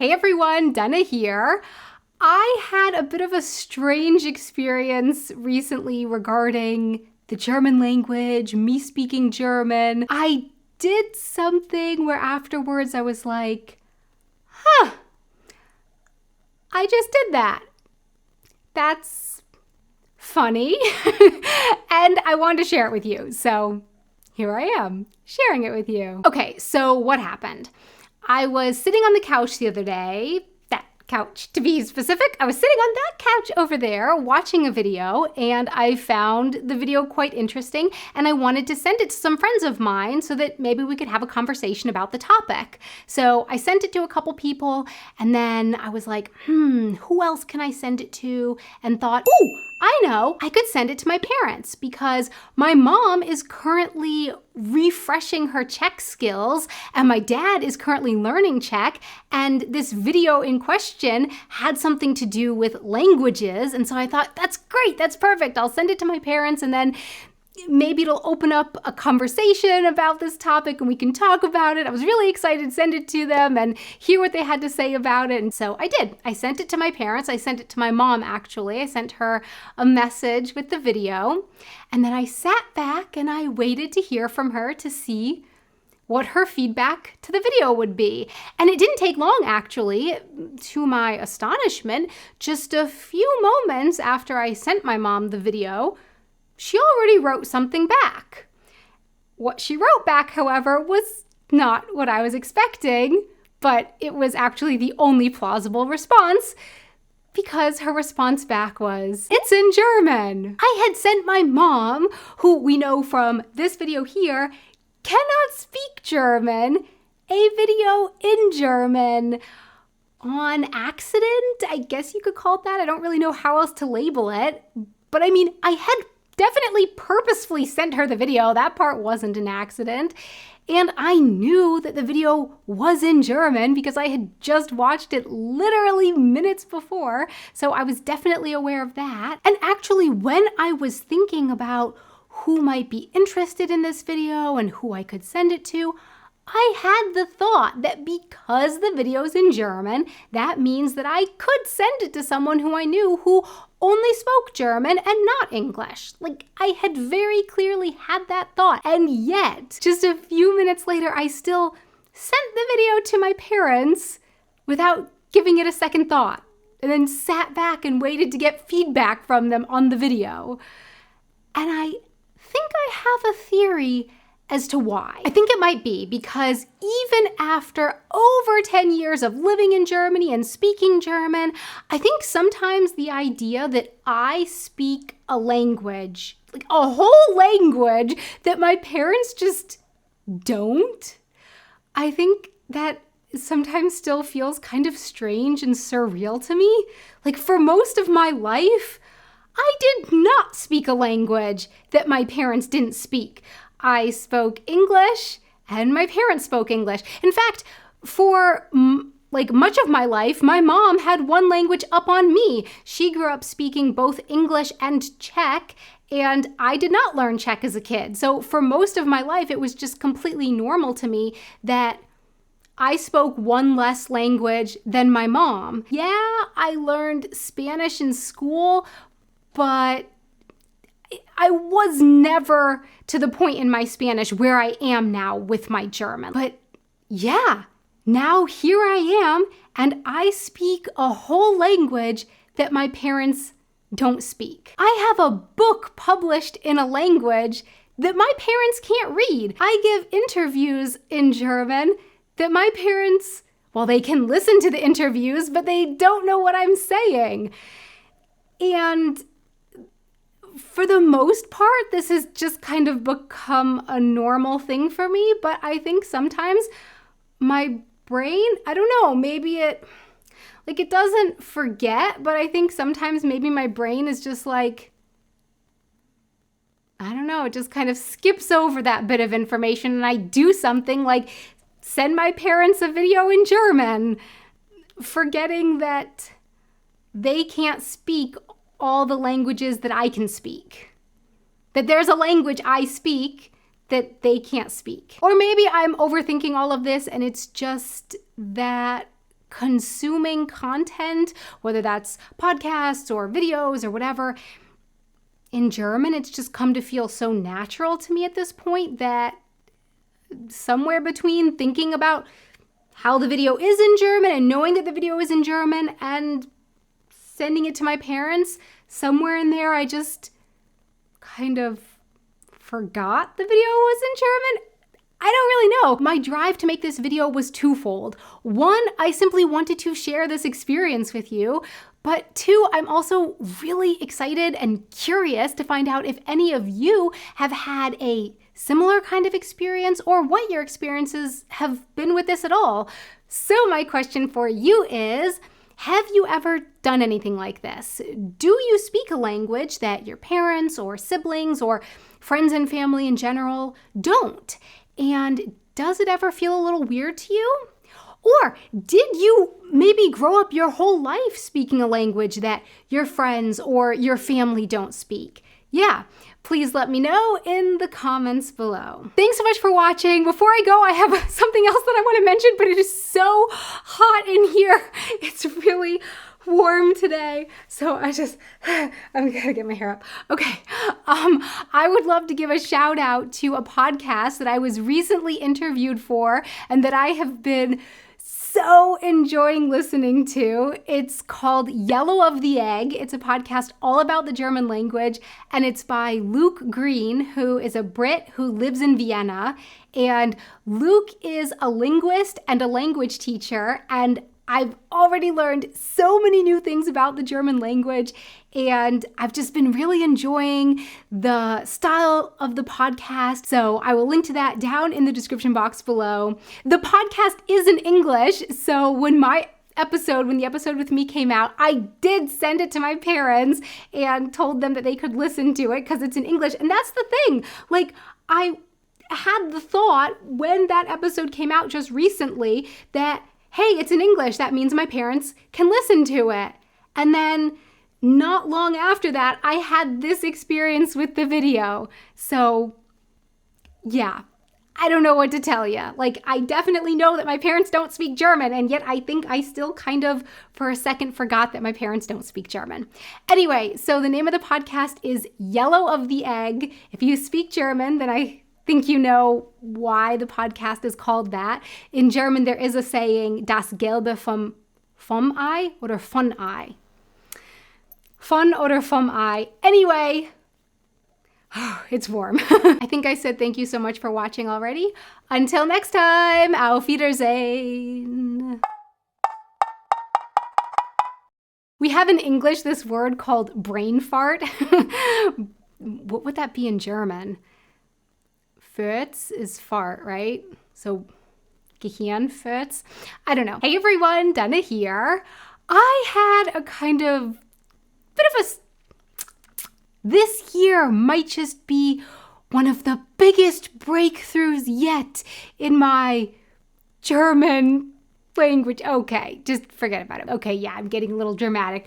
Hey everyone, Dana here. I had a bit of a strange experience recently regarding the German language, me speaking German. I did something where afterwards I was like, I just did that. That's funny. And I wanted to share it with you. So here I am, sharing it with you. Okay, so what happened? I was sitting on the couch the other day, that couch to be specific. I was sitting on that couch over there watching a video, and I found the video quite interesting, and I wanted to send it to some friends of mine so that maybe we could have a conversation about the topic. So I sent it to a couple people, and then I was like, who else can I send it to? And thought, ooh, I know, I could send it to my parents because my mom is currently refreshing her Czech skills and my dad is currently learning Czech, and this video in question had something to do with languages. And so I thought, that's great, that's perfect. I'll send it to my parents and then maybe it'll open up a conversation about this topic and we can talk about it. I was really excited to send it to them and hear what they had to say about it. And so I did. I sent it to my parents. I sent it to my mom, actually. I sent her a message with the video. And then I sat back and I waited to hear from her to see what her feedback to the video would be. And it didn't take long, actually. To my astonishment, just a few moments after I sent my mom the video, she already wrote something back. What she wrote back, however, was not what I was expecting, but it was actually the only plausible response because her response back was, "It's in German." I had sent my mom, who we know from this video here, cannot speak German, a video in German on accident. I guess you could call it that. I don't really know how else to label it. But I mean, I had definitely purposefully sent her the video. That part wasn't an accident. And I knew that the video was in German because I had just watched it literally minutes before. So I was definitely aware of that. And actually, when I was thinking about who might be interested in this video and who I could send it to, I had the thought that because the video's in German, that means that I could send it to someone who I knew who only spoke German and not English. Like, I had very clearly had that thought. And yet, just a few minutes later, I still sent the video to my parents without giving it a second thought, and then sat back and waited to get feedback from them on the video. And I think I have a theory as to why. I think it might be because even after over 10 years of living in Germany and speaking German, I think sometimes the idea that I speak a language, like a whole language that my parents just don't, I think that sometimes still feels kind of strange and surreal to me. Like, for most of my life, I did not speak a language that my parents didn't speak. I spoke English and my parents spoke English. In fact, for much of my life, my mom had one language up on me. She grew up speaking both English and Czech, and I did not learn Czech as a kid. So for most of my life, it was just completely normal to me that I spoke one less language than my mom. Yeah, I learned Spanish in school, but I was never to the point in my Spanish where I am now with my German. But yeah, now here I am, and I speak a whole language that my parents don't speak. I have a book published in a language that my parents can't read. I give interviews in German that my parents, well, they can listen to the interviews, but they don't know what I'm saying. And for the most part, this has just kind of become a normal thing for me, but I think sometimes my brain, I don't know, maybe it doesn't forget, but I think sometimes maybe my brain is just like, I don't know, it just kind of skips over that bit of information and I do something like send my parents a video in German, forgetting that they can't speak all the languages that I can speak. That there's a language I speak that they can't speak. Or maybe I'm overthinking all of this and it's just that consuming content, whether that's podcasts or videos or whatever, in German, it's just come to feel so natural to me at this point that somewhere between thinking about how the video is in German and knowing that the video is in German and sending it to my parents, somewhere in there, I just kind of forgot the video was in German. I don't really know. My drive to make this video was twofold. One, I simply wanted to share this experience with you. But two, I'm also really excited and curious to find out if any of you have had a similar kind of experience or what your experiences have been with this at all. So my question for you is, have you ever done anything like this? Do you speak a language that your parents or siblings or friends and family in general don't? And does it ever feel a little weird to you? Or did you maybe grow up your whole life speaking a language that your friends or your family don't speak? Yeah, please let me know in the comments below. Thanks so much for watching. Before I go, I have something else that I want to mention, but it is so hot in here. It's really warm today. So I'm gonna get my hair up. Okay. I would love to give a shout out to a podcast that I was recently interviewed for and that I have been so enjoying listening to. It's called Yellow of the Egg. It's a podcast all about the German language, and it's by Luke Green, who is a Brit who lives in Vienna. And Luke is a linguist and a language teacher, and I've already learned so many new things about the German language, and I've just been really enjoying the style of the podcast. So I will link to that down in the description box below. The podcast is in English, so when the episode with me came out, I did send it to my parents and told them that they could listen to it because it's in English. And that's the thing. Like, I had the thought when that episode came out just recently that, hey, it's in English. That means my parents can listen to it. And then not long after that, I had this experience with the video. So yeah, I don't know what to tell you. Like, I definitely know that my parents don't speak German, and yet I think I still kind of, for a second, forgot that my parents don't speak German. Anyway, so the name of the podcast is Yellow of the Egg. If you speak German, then I think you know why the podcast is called that. In German, there is a saying, das Gelbe vom Ei oder von Ei. Von oder vom Ei. Anyway, it's warm. I think I said thank you so much for watching already. Until next time, auf Wiedersehen. We have in English this word called brain fart. What would that be in German? Furz is fart, right? So Gehirnfurz. I don't know. Hey everyone, Dana here. I had a kind of bit of this year might just be one of the biggest breakthroughs yet in my German language. Okay, just forget about it. Okay, yeah, I'm getting a little dramatic.